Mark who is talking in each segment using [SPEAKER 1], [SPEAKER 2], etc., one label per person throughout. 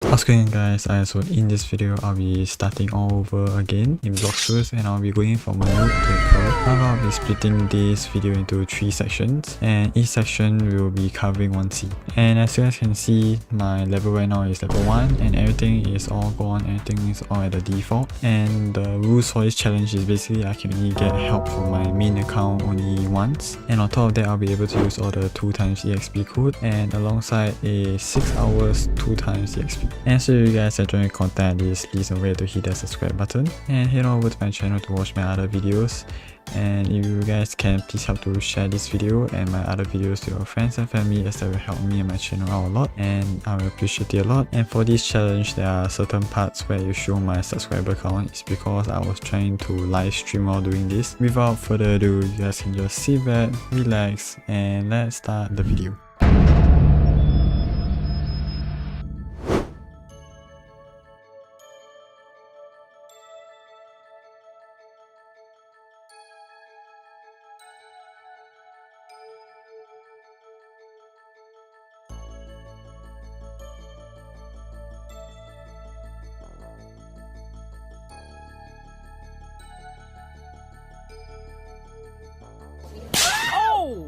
[SPEAKER 1] What's going on, guys? So in this video I'll be starting all over again in BLOX first, and I'll be going from a noob to a pro. Now I'll be splitting this video into 3 sections, and each section will be covering one scene. And as you guys can see, my level right now is level 1 and everything is all gone, everything is all at the default. And the rules for this challenge is basically I can only get help from my main account only once, and on top of that I'll be able to use all the 2x EXP code, and alongside a 6 hours 2x EXP. And so you guys enjoy content like this, please don't forget to hit that subscribe button and head over to my channel to watch my other videos. And if you guys can, please help to share this video and my other videos to your friends and family, as that will help me and my channel out a lot, and I will appreciate it a lot. And for this challenge, there are certain parts where you show my subscriber count. It's because I was trying to live stream while doing this. Without further ado, you guys can just sit back, relax, and let's start the video.
[SPEAKER 2] Oh!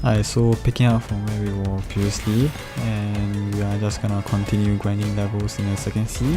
[SPEAKER 1] Alright, so picking up from where we were previously, and we are just gonna continue grinding levels in the second sea.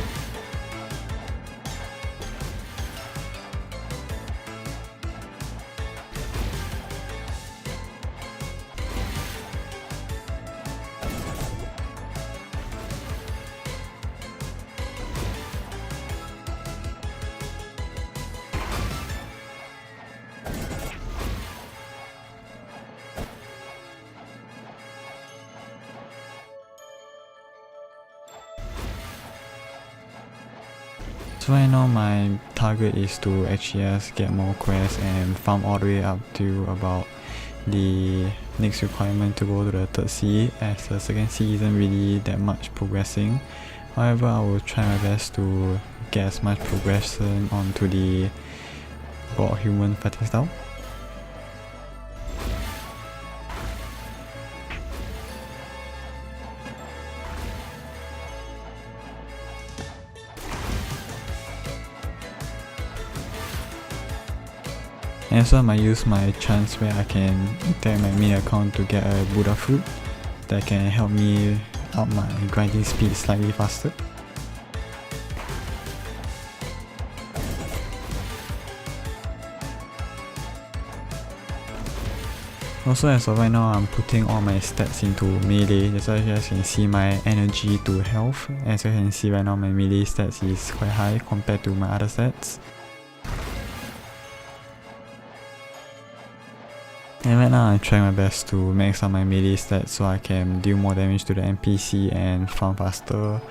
[SPEAKER 1] So right now my target is to actually just get more quests and farm all the way up to about the next requirement to go to the third sea, as the second sea isn't really that much progressing. However, I will try my best to get as much progression onto the god human fighting style. And so I might use my chance where I can tag my main account to get a Buddha fruit that can help me up my grinding speed slightly faster. Also, as of right now, I'm putting all my stats into melee. That's why you guys can see my energy to health. As you can see right now, my melee stats is quite high compared to my other stats. And right now I'm trying my best to max out my melee stats so I can deal more damage to the NPC and farm faster.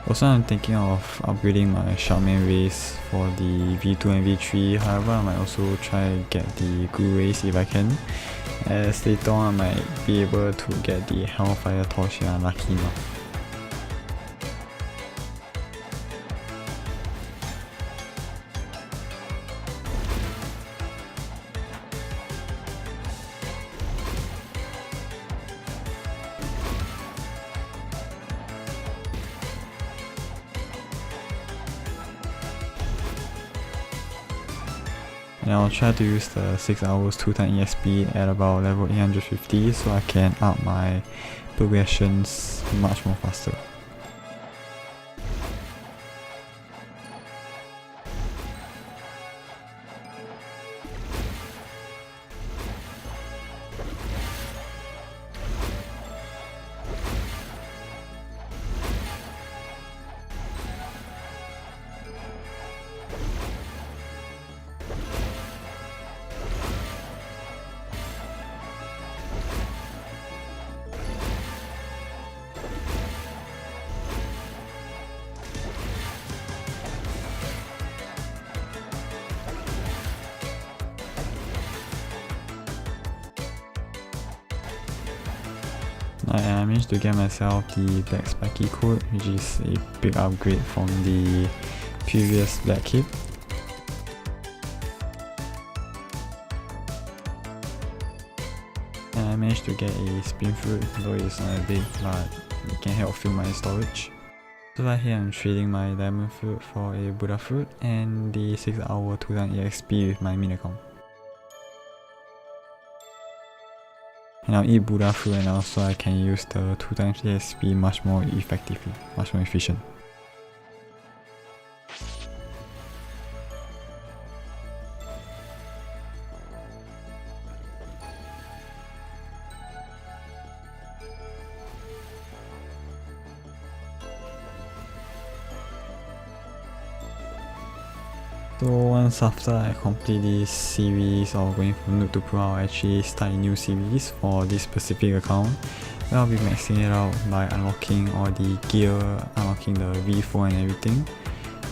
[SPEAKER 1] Also, I'm thinking of upgrading my Shaman race for the V2 and V3, however I might also try get the Guru race if I can, as later on I might be able to get the Hellfire Torch if I'm lucky enough. And I'll try to use the 6 hours 2 times EXP at about level 850 so I can up my progressions much more faster. I managed to get myself the Black Spiky Coat, which is a big upgrade from the previous Black Cape. And I managed to get a Spin Fruit, though it's not big, but it can help fill my storage. So right here I'm trading my Diamond Fruit for a Buddha Fruit and the 6 hour 2 times EXP with my main account. And I'll eat Buddha fruit and also I can use the 2 times EXP much more effectively, much more efficient. So once after I complete this series of going from noob to pro, I'll actually start a new series for this specific account, where I'll be maxing it out by unlocking all the gear, unlocking the V4 and everything.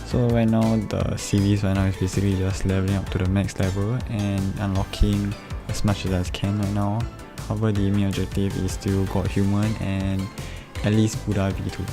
[SPEAKER 1] So right now the series right now is basically just leveling up to the max level and unlocking as much as I can right now. However, the main objective is still God Human and at least Buddha V2.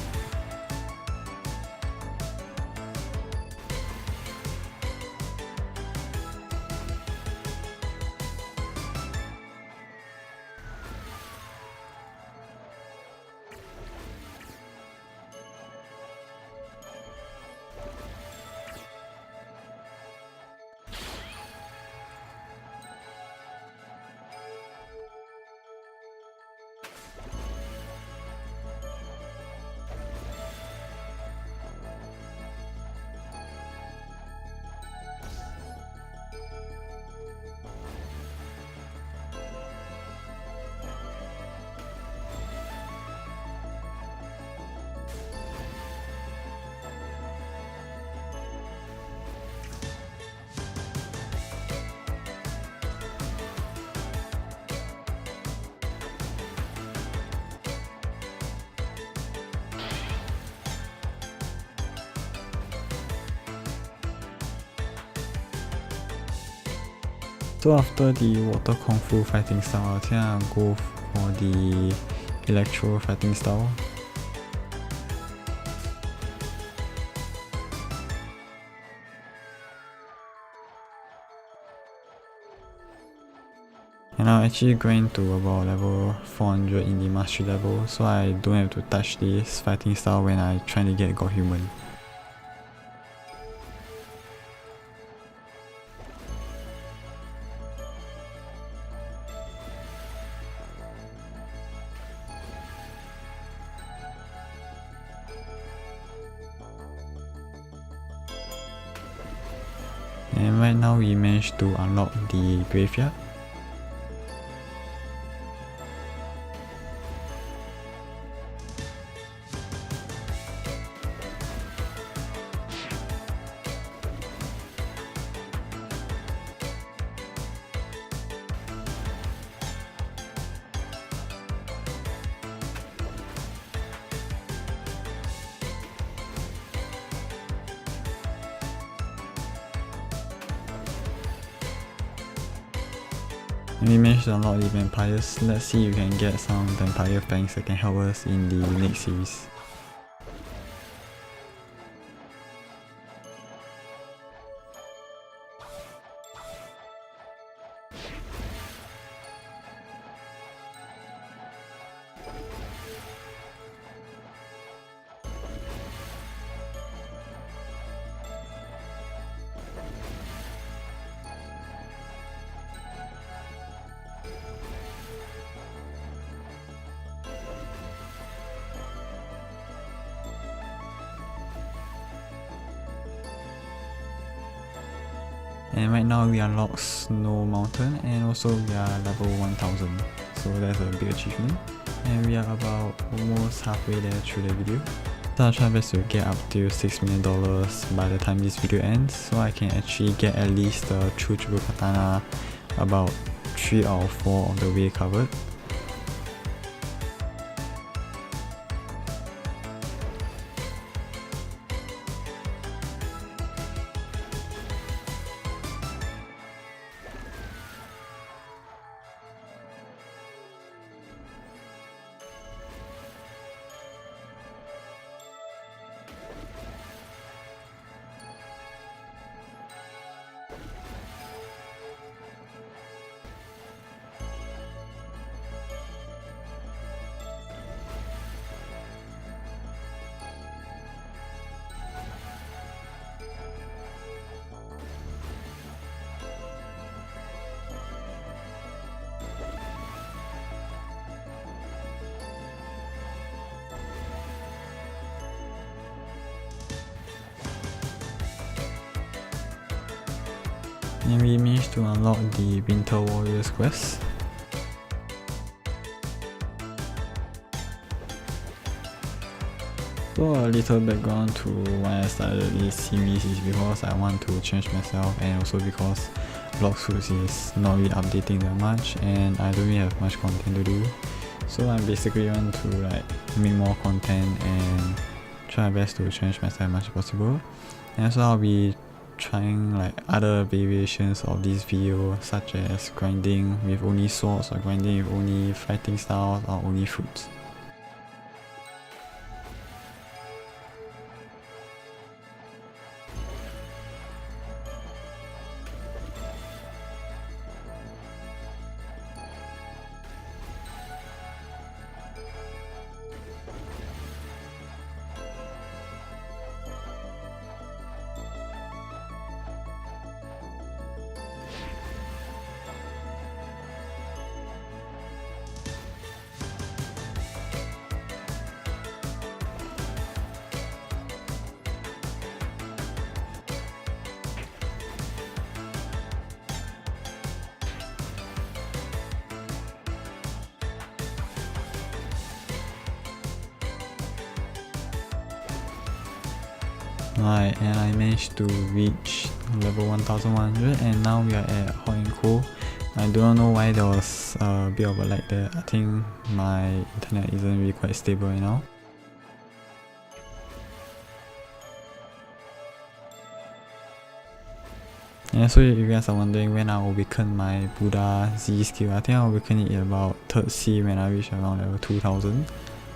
[SPEAKER 1] So after the water kung fu fighting style, I think I'll go for the electro fighting style. And I'm actually going to about level 400 in the mastery level, so I don't have to touch this fighting style when I trying to get God Human. And right now we managed to unlock the graveyard. And we managed to unlock the vampires. Let's see if we can get some vampire fangs that can help us in the next series. And right now we unlock Snow Mountain, and also we are level 1000, so that's a big achievement. And we are about almost halfway there through the video. So I'll try my best to get up to $6 million by the time this video ends, so I can actually get at least the True Triple Katana about 3 out of 4 of the way covered. And we managed to unlock the Winter Warriors quest. So a little background to why I started this series is because I want to change myself, and also because BLOX is not really updating that much and I don't really have much content to do. So I basically want to make more content and try my best to change myself as much as possible. And so I'll be trying other variations of this video, such as grinding with only swords, or grinding with only fighting styles, or only fruits. Right, and I managed to reach level 1100, and now we are at hot and cold. I don't know why there was a bit of a lag there. I think my internet isn't really quite stable right now. And so if you guys are wondering when I will awaken my Buddha Z skill, I think I'll awaken it in about 3rd C when I reach around level 2000.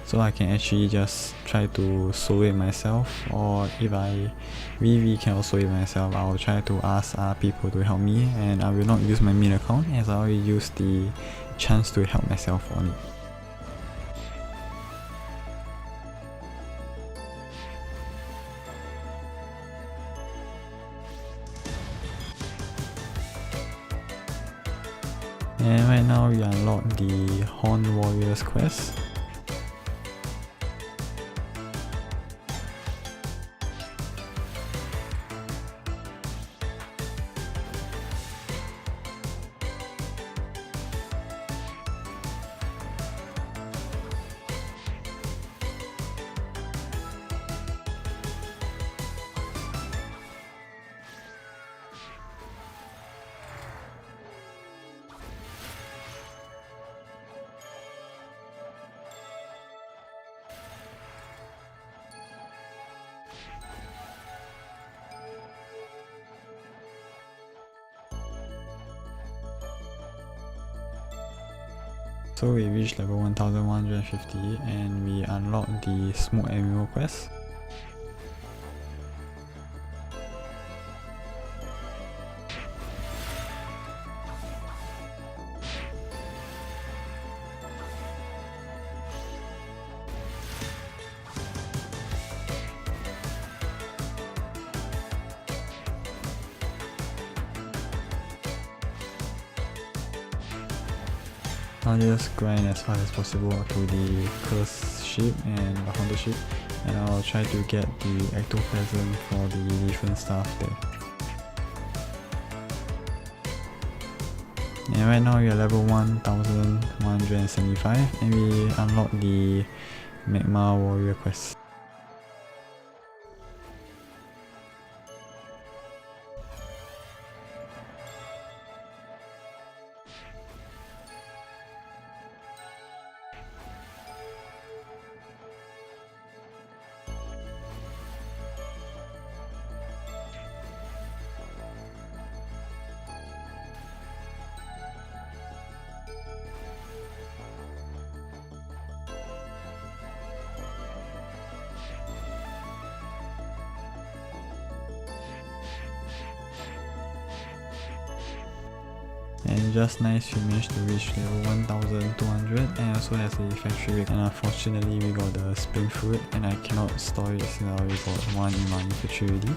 [SPEAKER 1] So I can actually just try to solo it myself, or if I really cannot solo it myself, I'll try to ask other people to help me, and I will not use my main account as I will use the chance to help myself on it. And right now we unlock the Horn Warriors quest. So we reached level 1150 and we unlocked the Smoke Emerald quest. I'll just grind as fast as possible to the cursed ship and the haunted ship, and I'll try to get the ectoplasm for the different stuff there. And right now we are level 1175 and we unlock the Magma Warrior quest. And just nice we managed to reach level 1200 and also has a factory rig, and unfortunately we got the spring fruit and I cannot store it since I already got one in my inventory already.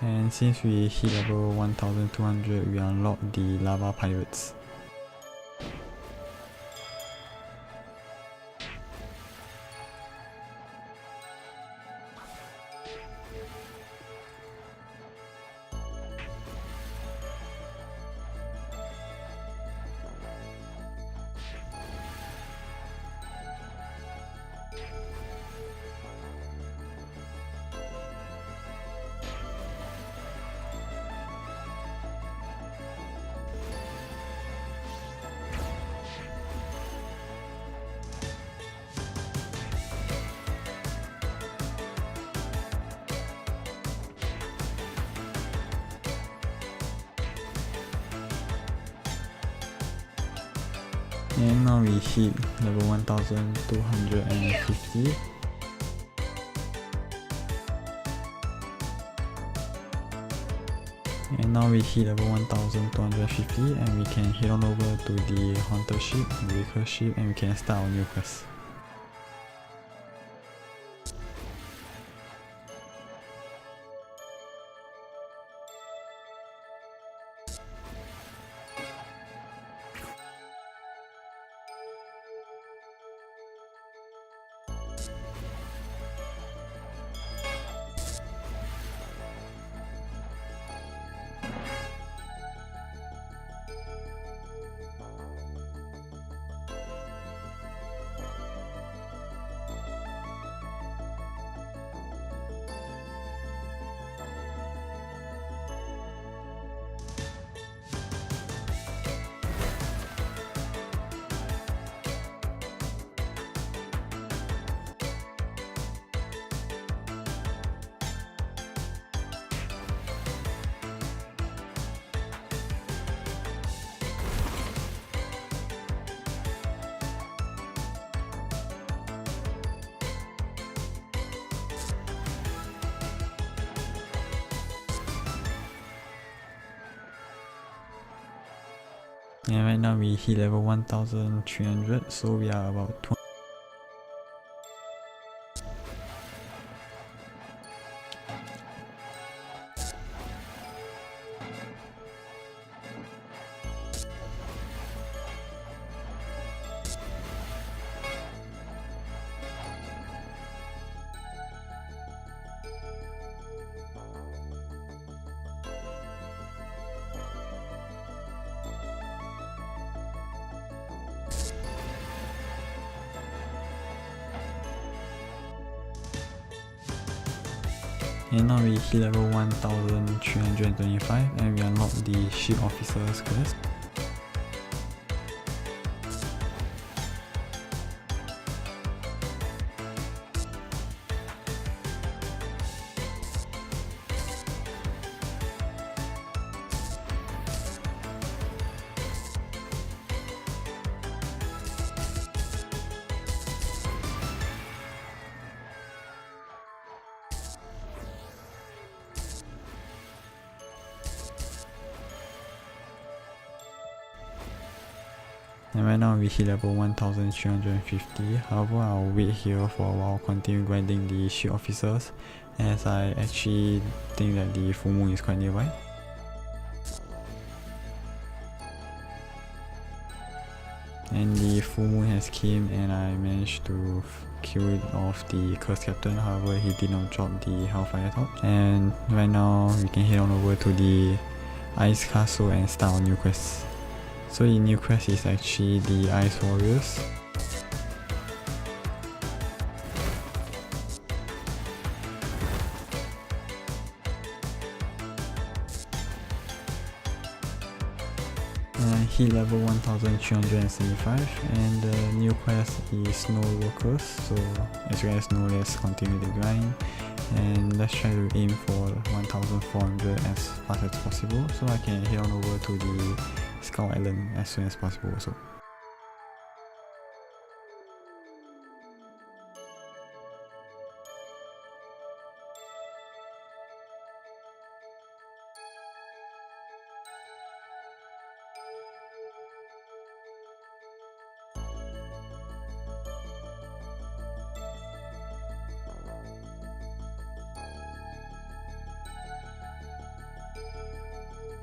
[SPEAKER 1] And since we hit level 1200, we unlock the Lava Pirates. And now we hit level 1250. And now we hit level 1250 and we can head on over to the haunted ship, the cursed ship, and we can start our new quest. And right now we hit level 1300, so we are about 20. And now we hit level 1325 and we unlock the ship officers quest. And right now we hit level 1350, however I'll wait here for a while, continue grinding the ship officers, as I actually think that the full moon is quite nearby. And the full moon has came and I managed to kill off the cursed captain, however he did not drop the hellfire torch. And right now we can head on over to the ice castle and start our new quest. So the new quest is actually the Ice Warriors. Hit level 1375 and the new quest is Snow Workers, so as you guys know, let's continue the grind and let's try to aim for 1400 as fast as possible so I can head on over to the Skull Island as soon as possible also.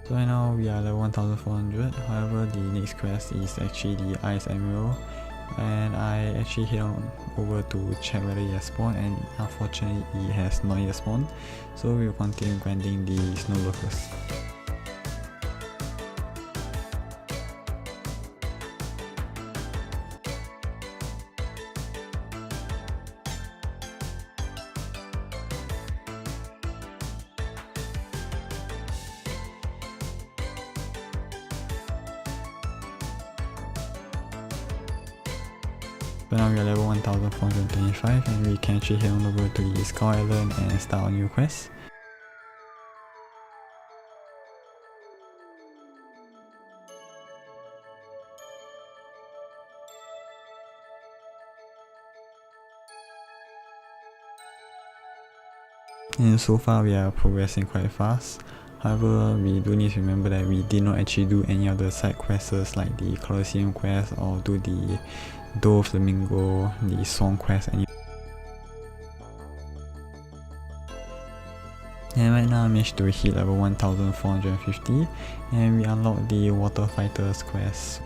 [SPEAKER 1] So right now we are level 1400, however the next quest is actually the Ice Emerald, and I actually head on over to check whether it has spawned, and unfortunately it has not yet spawned, so we will continue grinding the Snow Workers. So now we are level 1425 and we can actually head on over to the Skull Island and start our new quest. And so far we are progressing quite fast. However, we do need to remember that we did not actually do any other side quests like the Colosseum quest or do the Dove Flamingo, the Song quest. And right now I managed to hit level 1450 and we unlock the Water Fighters quest.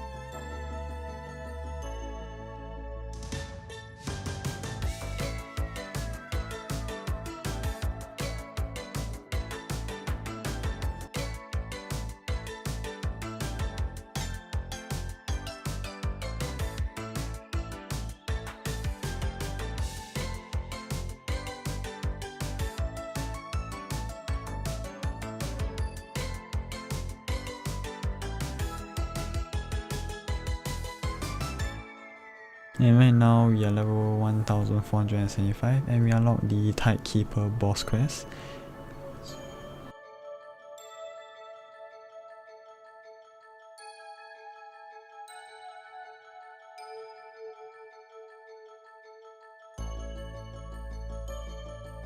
[SPEAKER 1] And right now we are level 1475 and we unlock the Tidekeeper boss quest.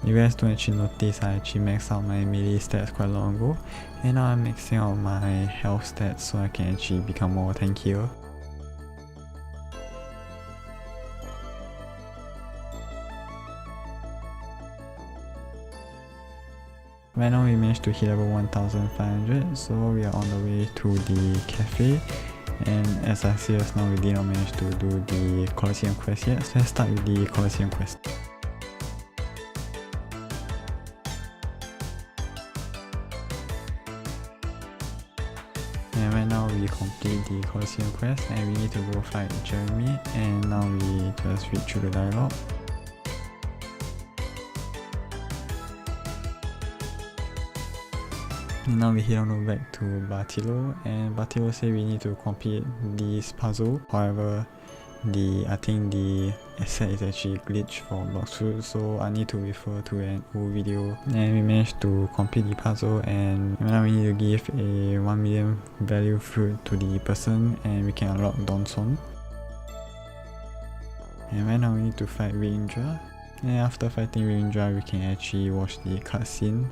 [SPEAKER 1] You guys don't actually notice I actually maxed out my melee stats quite long ago, and now I'm maxing out my health stats so I can actually become more tankier. Right now we managed to hit level 1500, so we are on the way to the cafe. And as I said just now, we did not manage to do the Colosseum quest yet, so let's start with the Colosseum quest. And right now we complete the Colosseum quest and we need to go fight Jeremy, and now we just read through the dialogue. And now we head on back to Bartilo, and Bartilo said we need to complete this puzzle. However, I think the asset is actually glitched for BLOX fruit, so I need to refer to an old video. And we managed to complete the puzzle, and now we need to give a 1 million value fruit to the person and we can unlock Donson. And right now we need to fight Rindra, and after fighting Rindra we can actually watch the cutscene.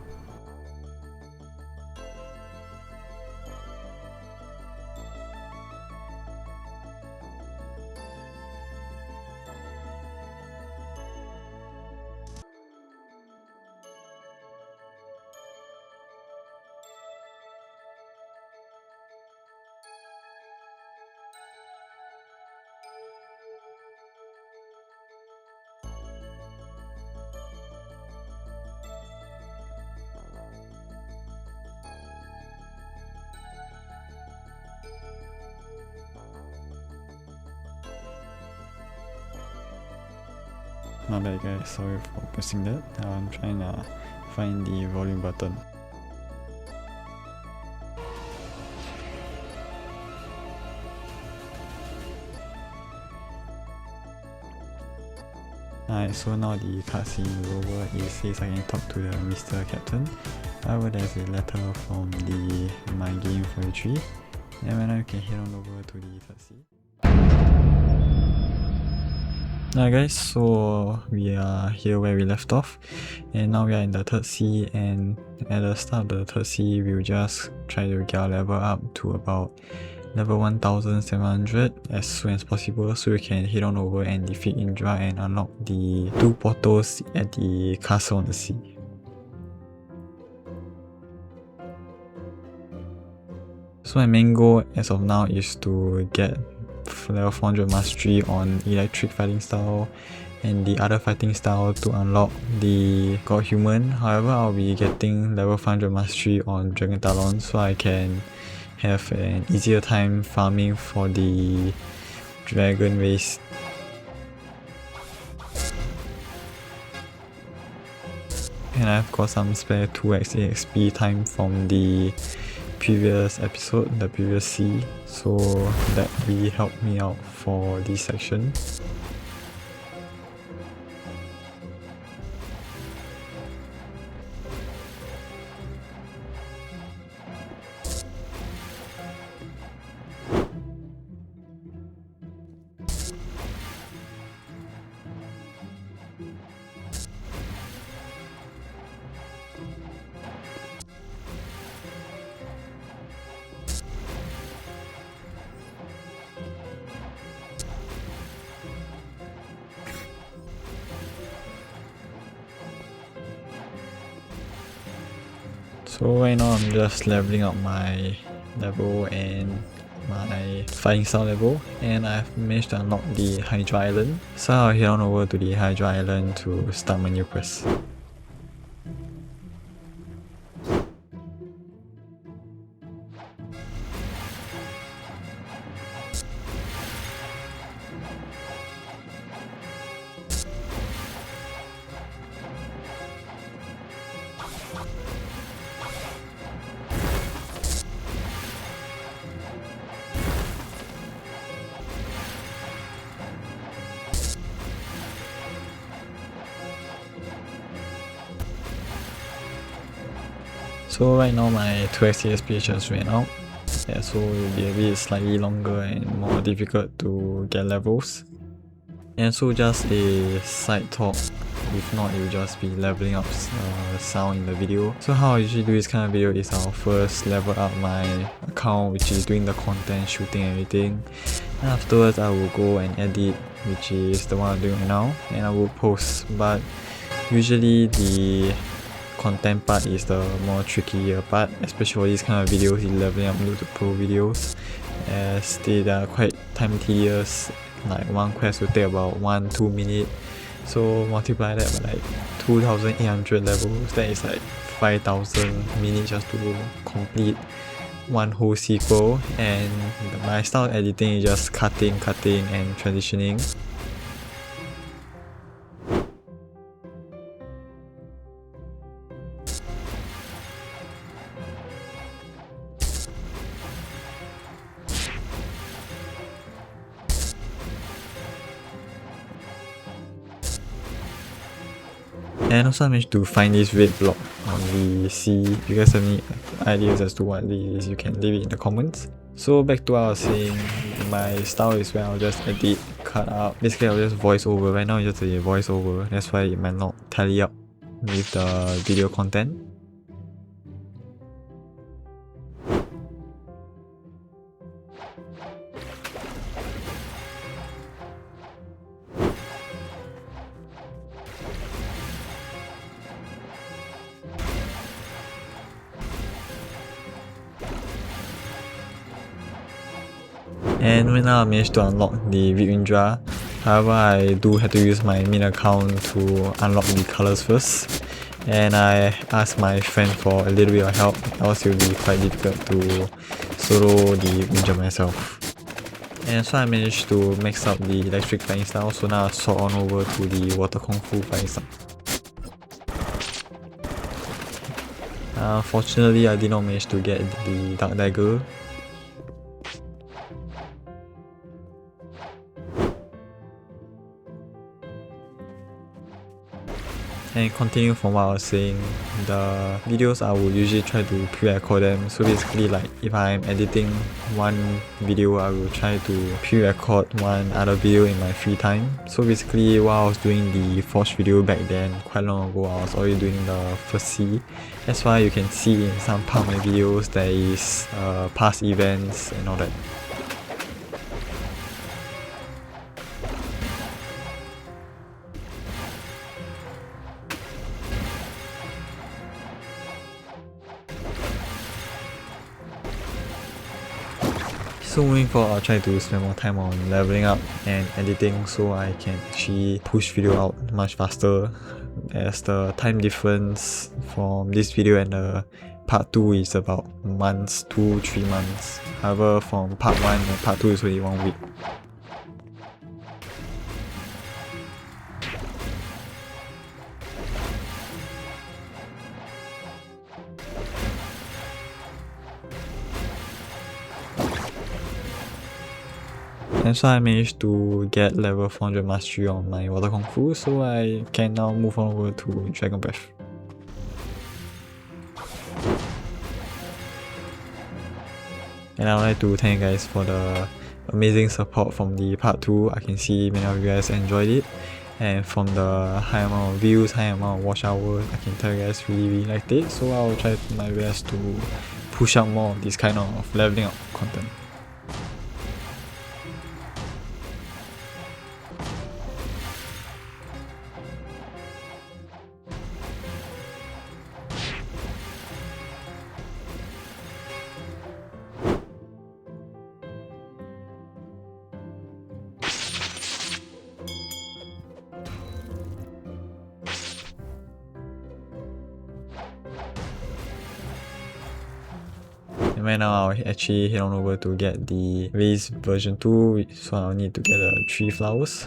[SPEAKER 1] My bad guys, sorry for pressing that. I'm trying to find the volume button. Alright, so now the cutscene is over. It says I can talk to the Mr. Captain. However, there's a letter from my game 43. And right now you can head on over to the cutscene. Alright guys, so we are here where we left off, and now we are in the third sea, and at the start of the third sea we'll just try to get our level up to about level 1700 as soon as possible so we can head on over and defeat Indra and unlock the 2 portals at the castle on the sea. So my main goal as of now is to get level 400 mastery on electric fighting style and the other fighting style to unlock the God Human. However, I'll be getting level 500 mastery on Dragon Talon so I can have an easier time farming for the dragon race. And I've got some spare 2x XP time from the previous episode, the previous sea, so that really helped me out for this section. So right now I'm just leveling up my level and my fighting style level, and I've managed to unlock the Hydra Island. So I'll head on over to the Hydra Island to start my new quest. So right now my 2x CSP just ran out, so it will be a bit slightly longer and more difficult to get levels. And so just a side talk, if not it will just be leveling up sound in the video. So how I usually do this kind of video is I'll first level up my account, which is doing the content, shooting, everything, and afterwards I will go and edit, which is the one I'm doing right now, and I will post. But usually the content part is the more trickier part, especially for these kind of videos, leveling up to pro videos, as they are quite time tedious. Like one quest will take about 1-2 minutes, so multiply that by like 2800 levels, that is like 5000 minutes just to complete one whole sequel. And my style of editing is just cutting and transitioning. And also I managed to find this red block on the sea. If you guys have any ideas as to what this is, you can leave it in the comments. So back to what I was saying, my style is where I'll just edit, cut out. Basically I'll just voice over. Right now it's just a voice over, that's why it might not tally up with the video content. And right now I managed to unlock the Vidindra. However, I do have to use my main account to unlock the colors first, and I asked my friend for a little bit of help, else it will be quite difficult to solo the Vidindra myself. And so I managed to max out the electric fighting style, so now I swap on over to the water kung fu fighting style. Unfortunately, I did not manage to get the dark dagger. And continue from what I was saying, the videos I will usually try to pre-record them. So basically, like if I'm editing one video, I will try to pre-record one other video in my free time. So basically, while I was doing the Forge video back then, quite long ago, I was already doing the first C. That's why you can see in some part of my videos there is past events and all that. So moving forward, I'll try to spend more time on leveling up and editing so I can actually push video out much faster, as the time difference from this video and the part 2 is about months, 2-3 months. However, from part 1 and part 2 is only 1 week. And so I managed to get level 400 mastery on my water kung fu, so I can now move on over to Dragon Breath. And I would like to thank you guys for the amazing support from the part 2. I can see many of you guys enjoyed it, and from the high amount of views, high amount of watch hours, I can tell you guys really liked it. So I will try my best to push out more of this kind of leveling up content. And right now I'll actually head on over to get the Raise version 2, so I'll need to get 3 flowers.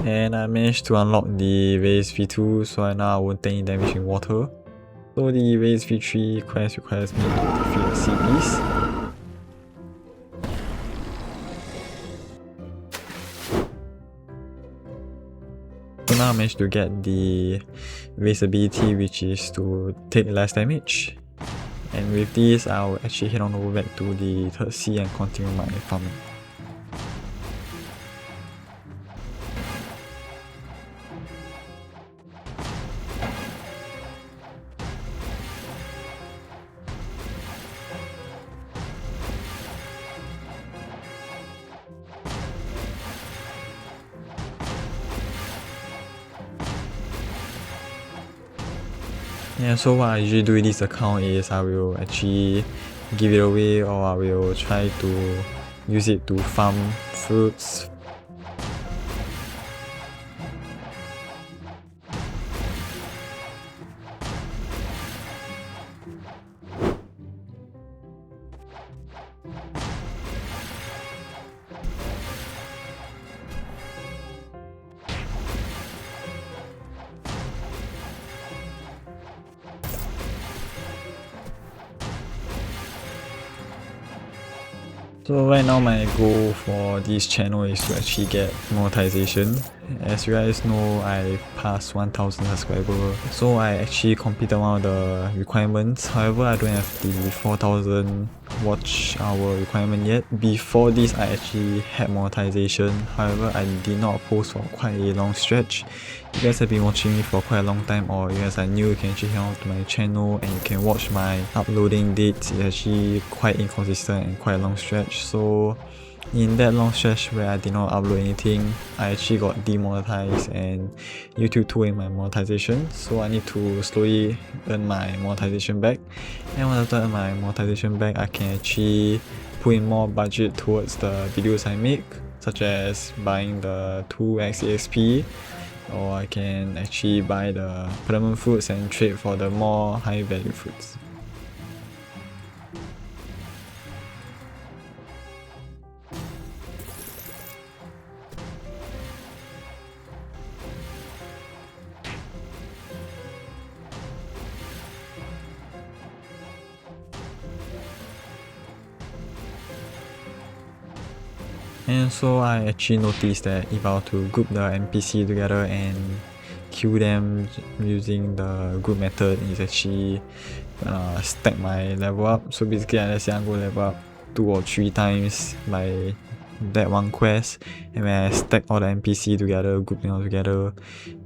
[SPEAKER 1] And I managed to unlock the Raise V2, so now I won't take any damage in water. So the Raise V3 quest requires me to defeat the sea beast. So now I managed to get the race ability, which is to take less damage. And with this, I'll actually head on over back to the 3rd sea and continue my farming. Yeah, so what I usually do with this account is I will actually give it away, or I will try to use it to farm fruits. So right now my goal for this channel is to actually get monetization. As you guys know, I passed 1000 subscribers, so I actually completed one of the requirements. However, I don't have the 4000 watch hour requirement yet. Before this, I actually had monetization. However, I did not post for quite a long stretch. You guys have been watching me for quite a long time, or you guys are new, you can actually head on to my channel and you can watch my uploading dates. It's actually quite inconsistent and quite a long stretch. So in that long stretch where I did not upload anything, I actually got demonetized and YouTube took away my monetization. So I need to slowly earn my monetization back. And once I earn my monetization back, I can actually put in more budget towards the videos I make, such as buying the 2x EXP, or I can actually buy the permanent fruits and trade for the more high value fruits. And so I actually noticed that if I were to group the NPC together and kill them using the group method, it's actually stack my level up. So basically, let's say I'm going to level up 2 or 3 times by that one quest, and when I stack all the NPC together, group them all together,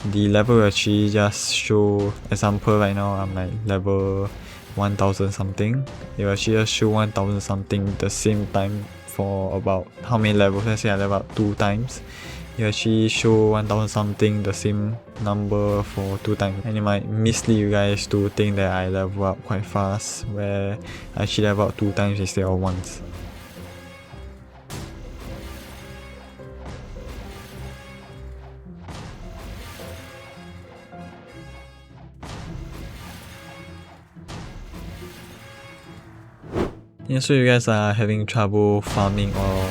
[SPEAKER 1] the level will actually just show. Example, right now I'm like level 1000 something. It will actually just show 1000 something the same time for about how many levels. Let's say I level up 2 times, you actually show 1000 something the same number for 2 times, and it might mislead you guys to think that I level up quite fast, where I actually level up 2 times instead of once. Yeah, so you guys are having trouble farming or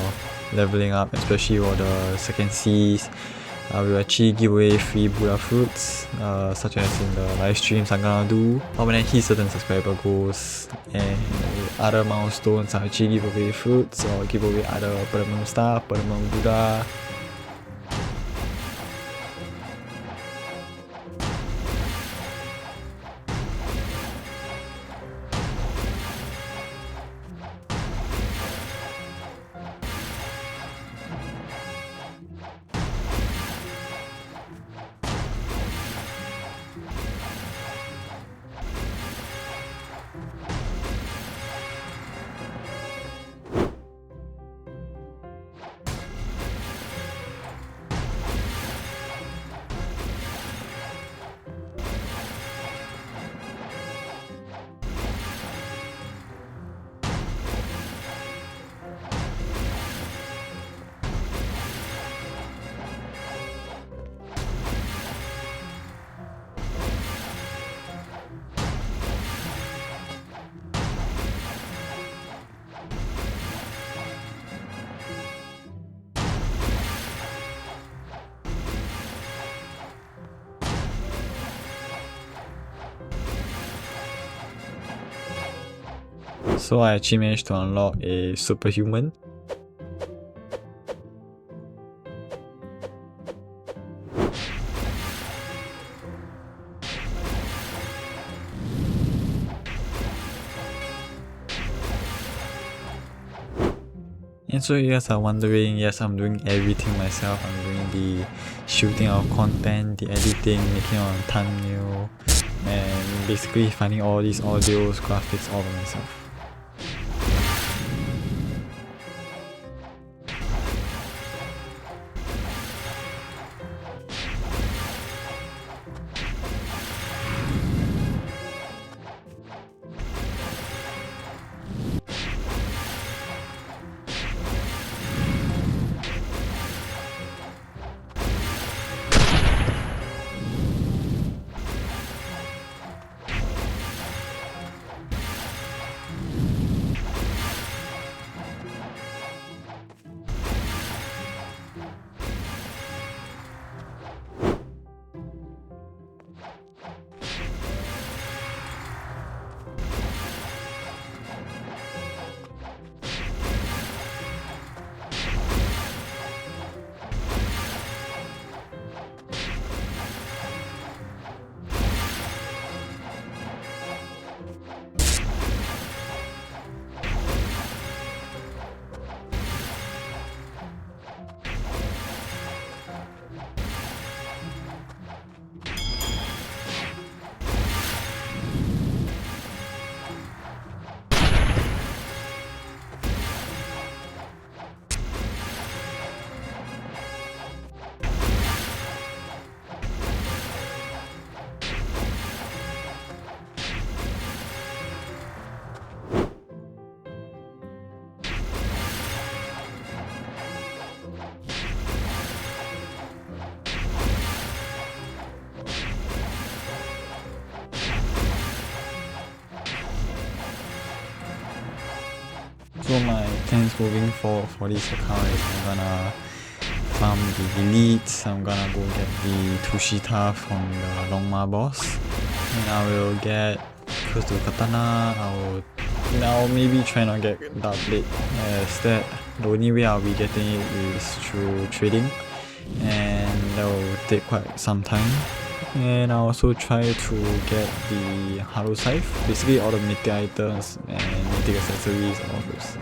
[SPEAKER 1] leveling up, especially for the second seas, we will actually give away free Buddha fruits, such as in the live streams I'm gonna do, or when I hit certain subscriber goals, and other milestones I actually give away fruits or give away other permanent stuff, permanent Buddha. So I actually managed to unlock a superhuman. And so you guys are wondering, yes, I'm doing everything myself. I'm doing the shooting of content, the editing, making a thumbnail, and basically finding all these audios, graphics all by myself. So my plans moving forward for this account is I'm gonna farm the elites, I'm gonna go get the Tushita from the Longma boss, and I will get close to Katana. I'll maybe try not get Dark Blade, as that the only way I'll be getting it is through trading, and that will take quite some time. And I'll also try to get the Halo Scythe, basically all the mythic items and mythic accessories, all those.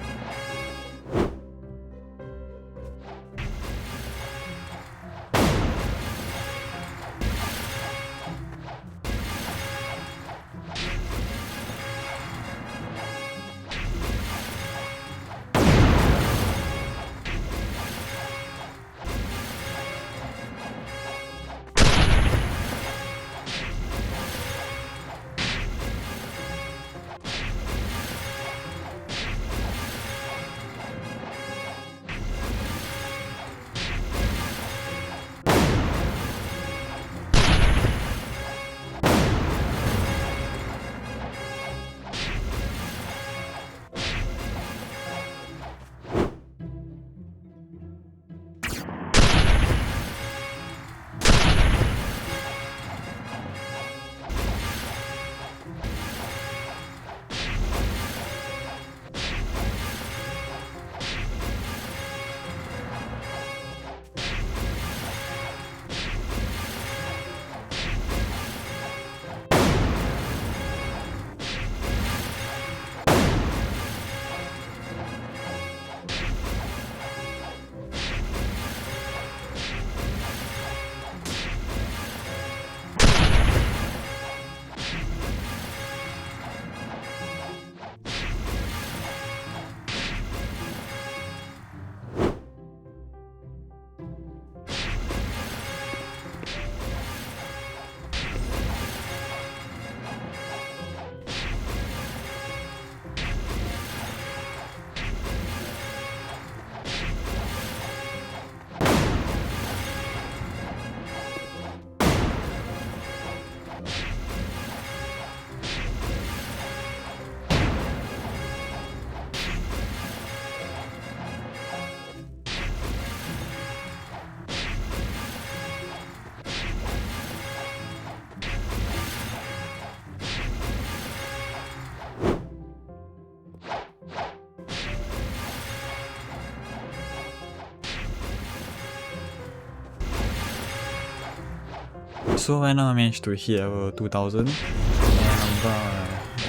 [SPEAKER 1] So right now I managed to hit level 2000, and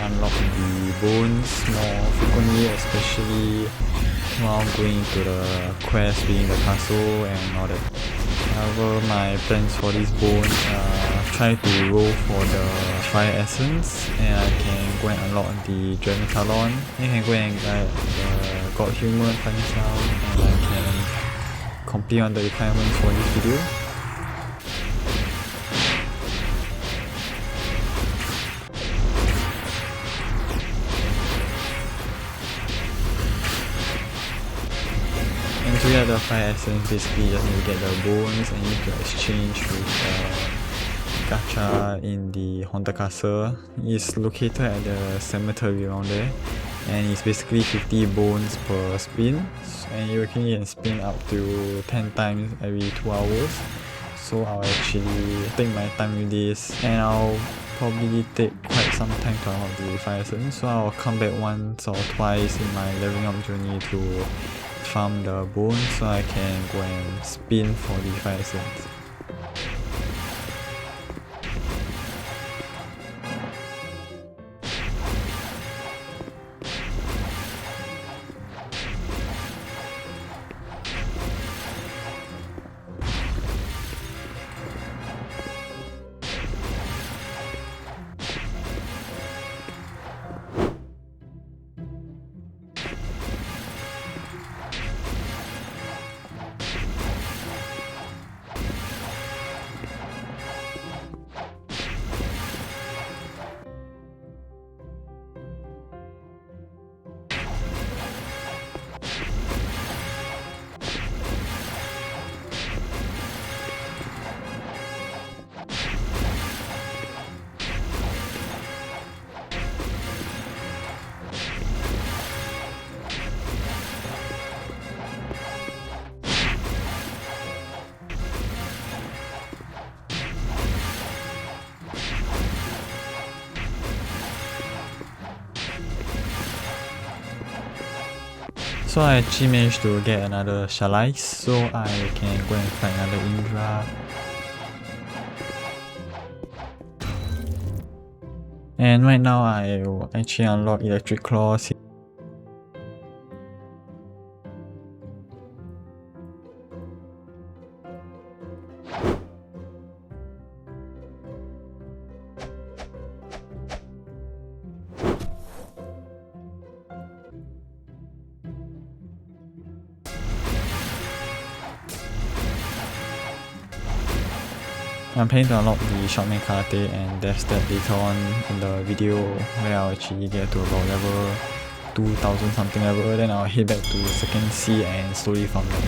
[SPEAKER 1] unlock the bones more frequently, especially while going to the quest within the castle and all that. However, my plans for these bones are try to roll for the fire essence, and I can go and unlock the dragon talon. I can go and get the god human fighting style, and I can complete on the requirements for this video. And to get the fire essence, basically you just need to get the bones and you need to exchange with gacha in the haunted castle. It's located at the cemetery around there, and it's basically 50 bones per spin, and you can spin up to 10 times every 2 hours. So I'll actually take my time with this, and I'll probably take quite some time to unlock the fire essence. So I'll come back once or twice in my leveling up journey to farm the bones so I can go and spin for the fire essence. So I actually managed to get another Shalais, so I can go and find another Indra. And right now I will actually unlock Electric Claws. I'm planning to unlock the Shotman Karate and Death Step later on in the video, where I'll actually get to about level 2000 something level, then I'll head back to second C and slowly farm them.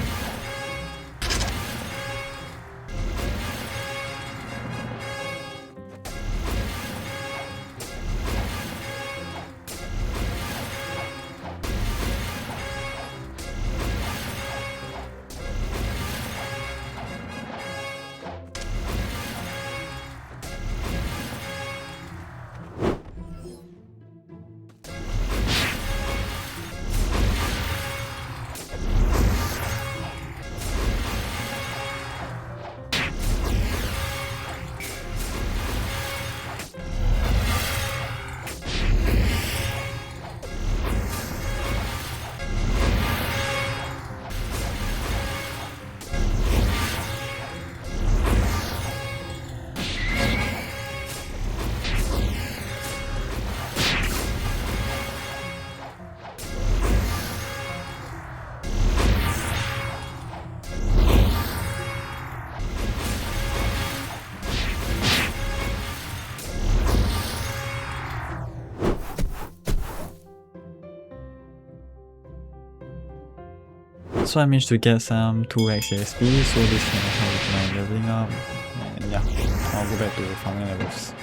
[SPEAKER 1] So I managed to get some 2x XP, so this can help with my leveling up, and yeah, I'll go back to farming levels.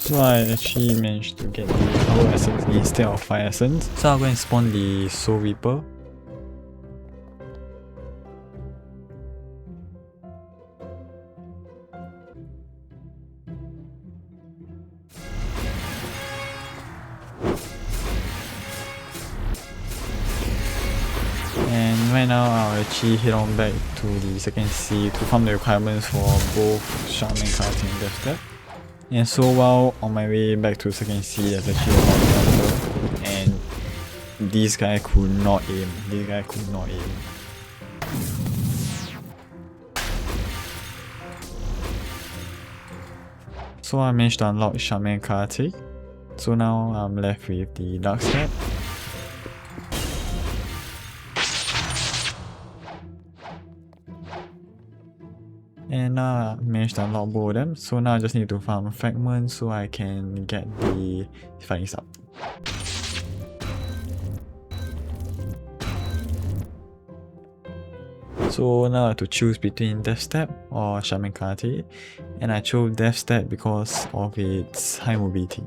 [SPEAKER 1] So I actually managed to get the Power Essence instead of Fire Essence. So I'll go and spawn the Soul Reaper. And right now I'll actually head on back to the second sea to farm the requirements for both Shaman cards and Death Step. And so while on my way back to second sea, there's actually a monster, and this guy could not aim. So I managed to unlock Shaman Karate. So now I'm left with the Dark Step. And now I managed to unlock both of them. So now I just need to farm fragments so I can get the fighting up. So now I have to choose between Death Step or Shaman Karate, and I chose Death Step because of its high mobility.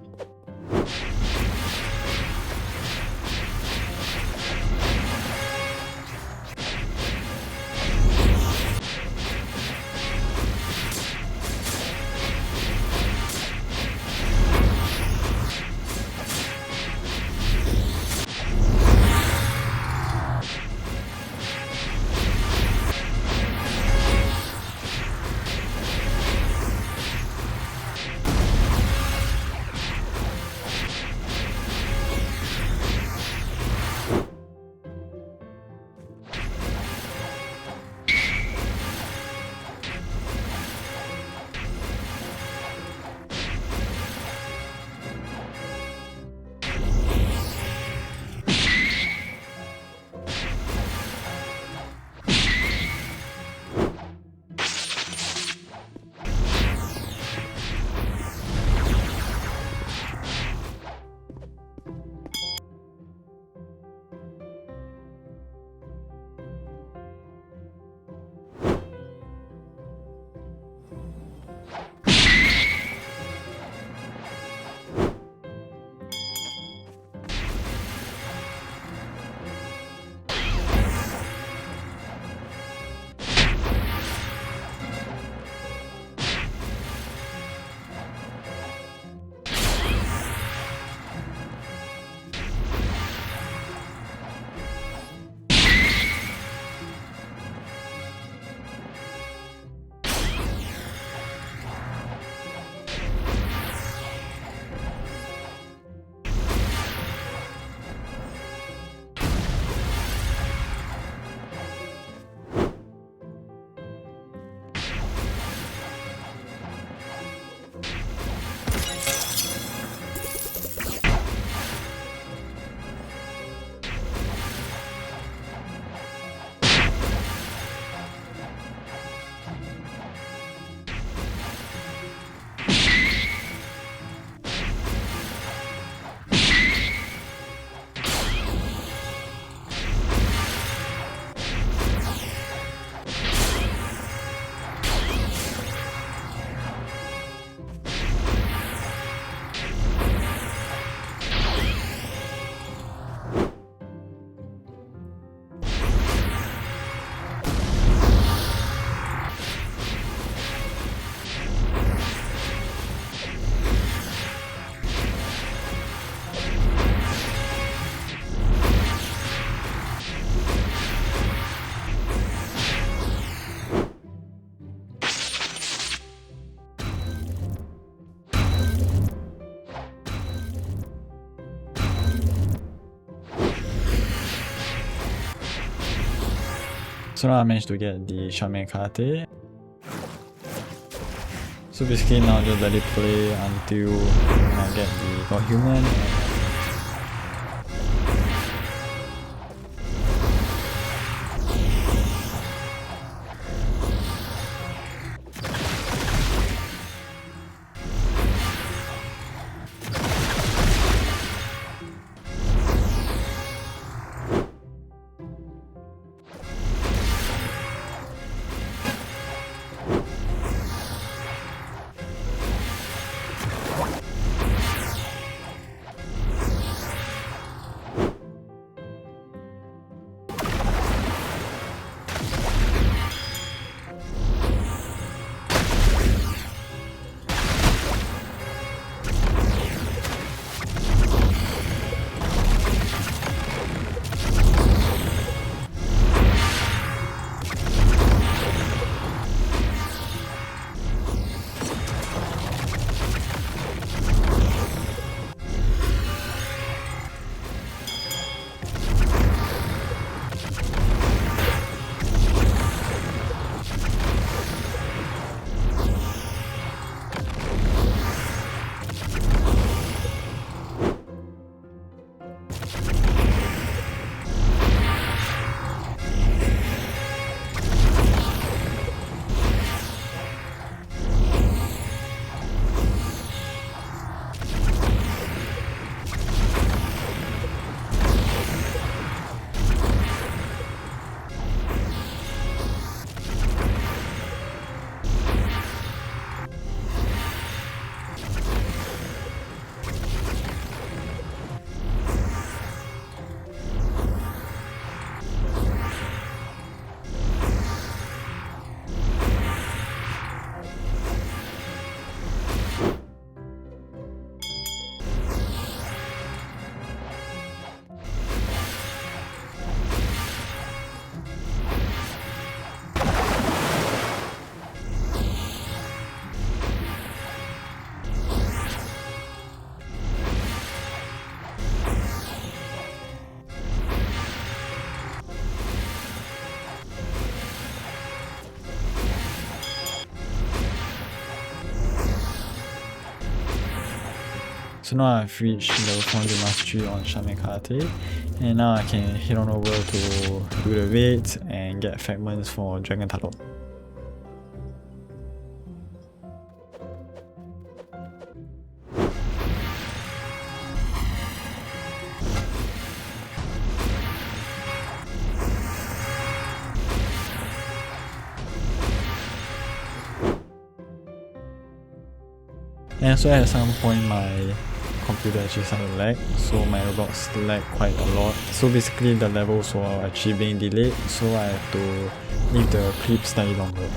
[SPEAKER 1] So now I managed to get the Shaman Karate. So basically now just let it play until I get the God Human. So now I've reached level 400 mastery on Shaman Karate, and now I can head on over to do the raids and get fragments for Dragon Talon. And so at some point my computer actually started to lag, so my ROBLOX lagged quite a lot. So basically the levels were actually being delayed, so I have to leave the clip slightly longer.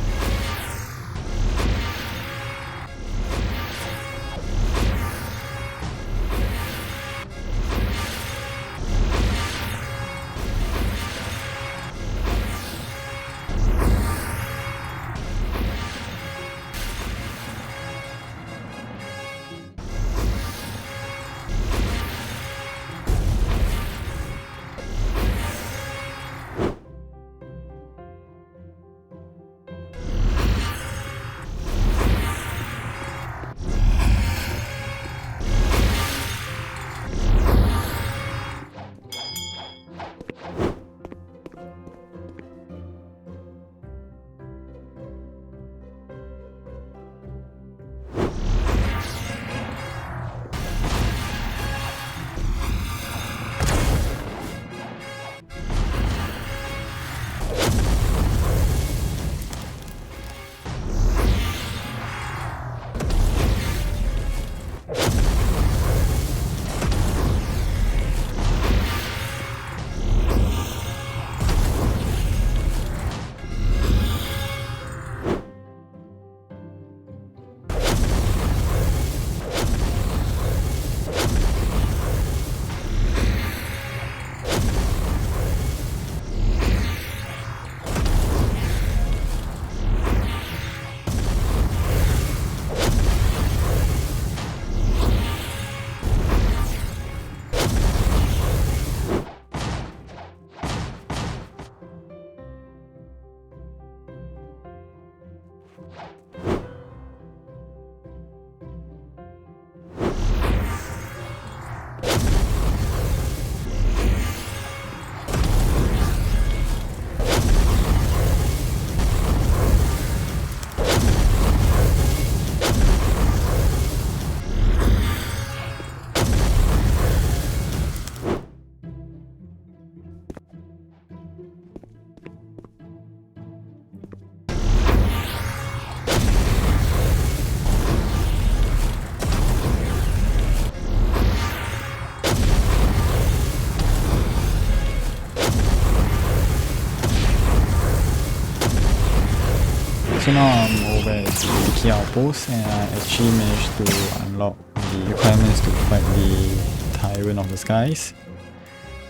[SPEAKER 1] So now I'm over at the key outpost, and I actually managed to unlock the requirements to fight the Tyrant of the Skies.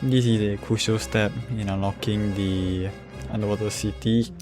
[SPEAKER 1] This is a crucial step in unlocking the underwater city.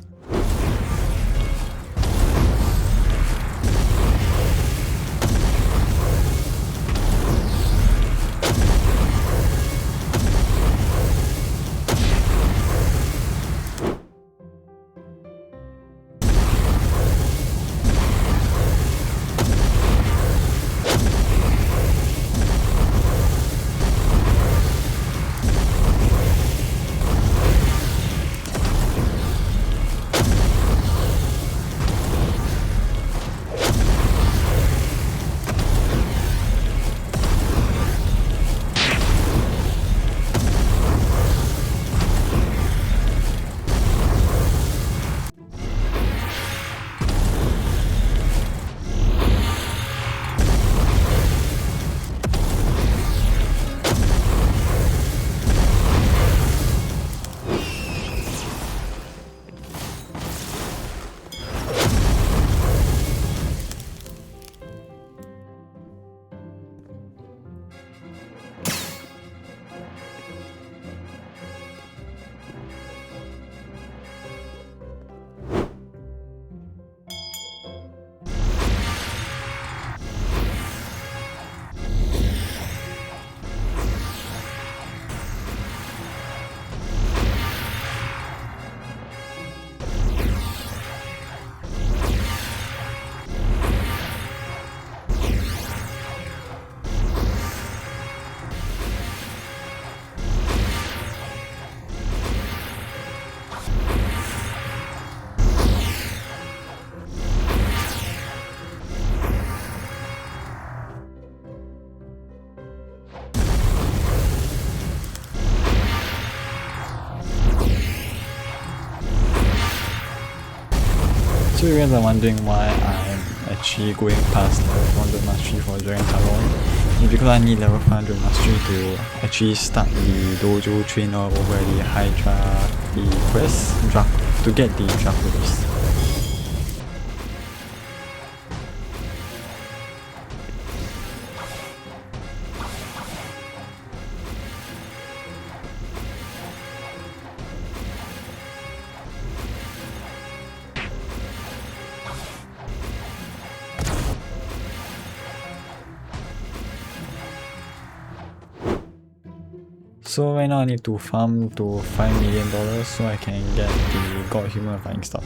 [SPEAKER 1] So you guys are wondering why I'm actually going past level 400 mastery for Dragon Talon. It's because I need level 500 mastery to actually start the dojo trainer over the Hydra, the quest, to get the Draconis. So right now I need to farm to $5 million so I can get the God Human Flying Stuff.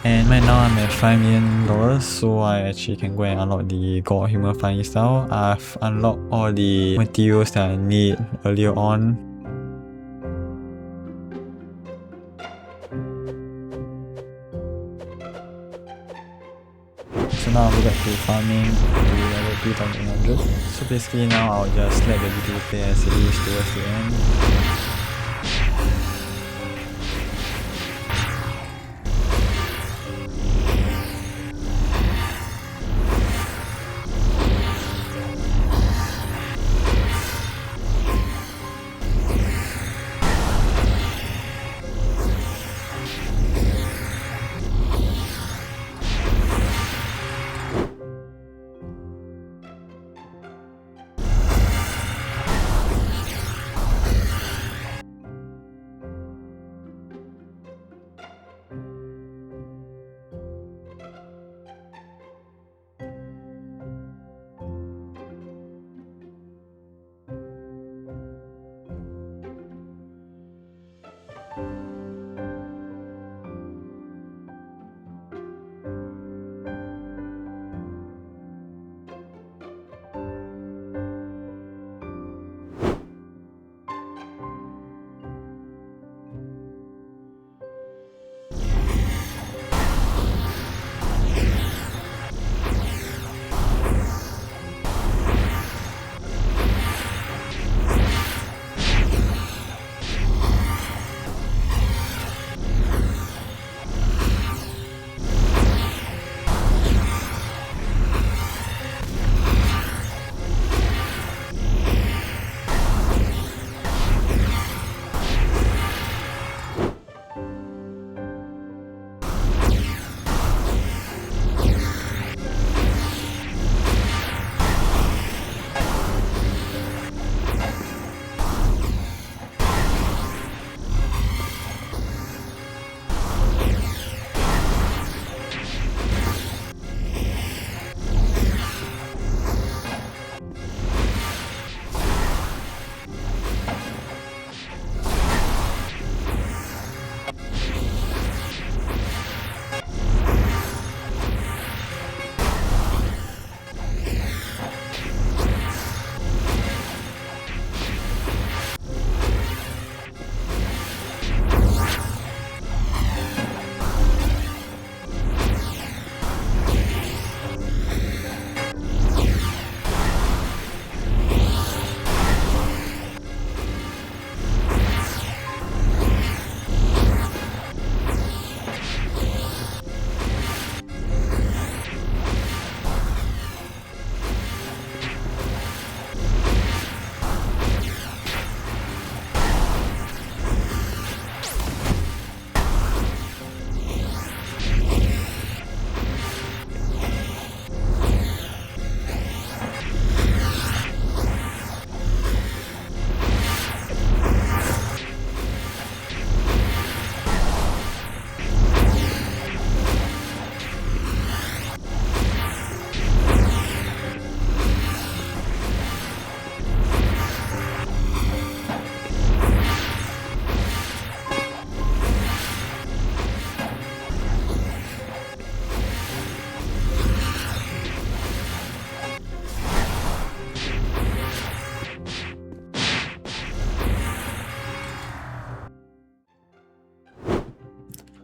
[SPEAKER 1] And right now I'm at $5 million, so I actually can go and unlock the God Human Flying Style. I've unlocked all the materials that I need earlier on. So now I'll go back to farming to level 2800. So basically now I'll just let the video play as it is towards the end.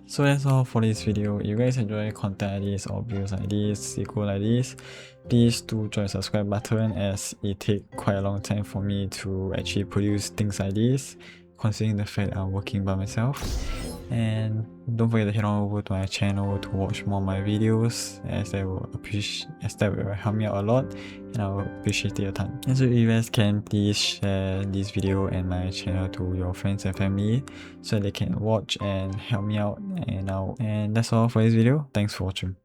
[SPEAKER 1] So that's all for this video. If you guys enjoy content like this or videos like this, sequel like this, please do join the subscribe button, as it takes quite a long time for me to actually produce things like this, considering the fact I'm working by myself. And don't forget to head on over to my channel to watch more of my videos, as that will help me out a lot, and I will appreciate it a ton. And so if you guys can, please share this video and my channel to your friends and family so they can watch and help me out. And that's all for this video. Thanks for watching.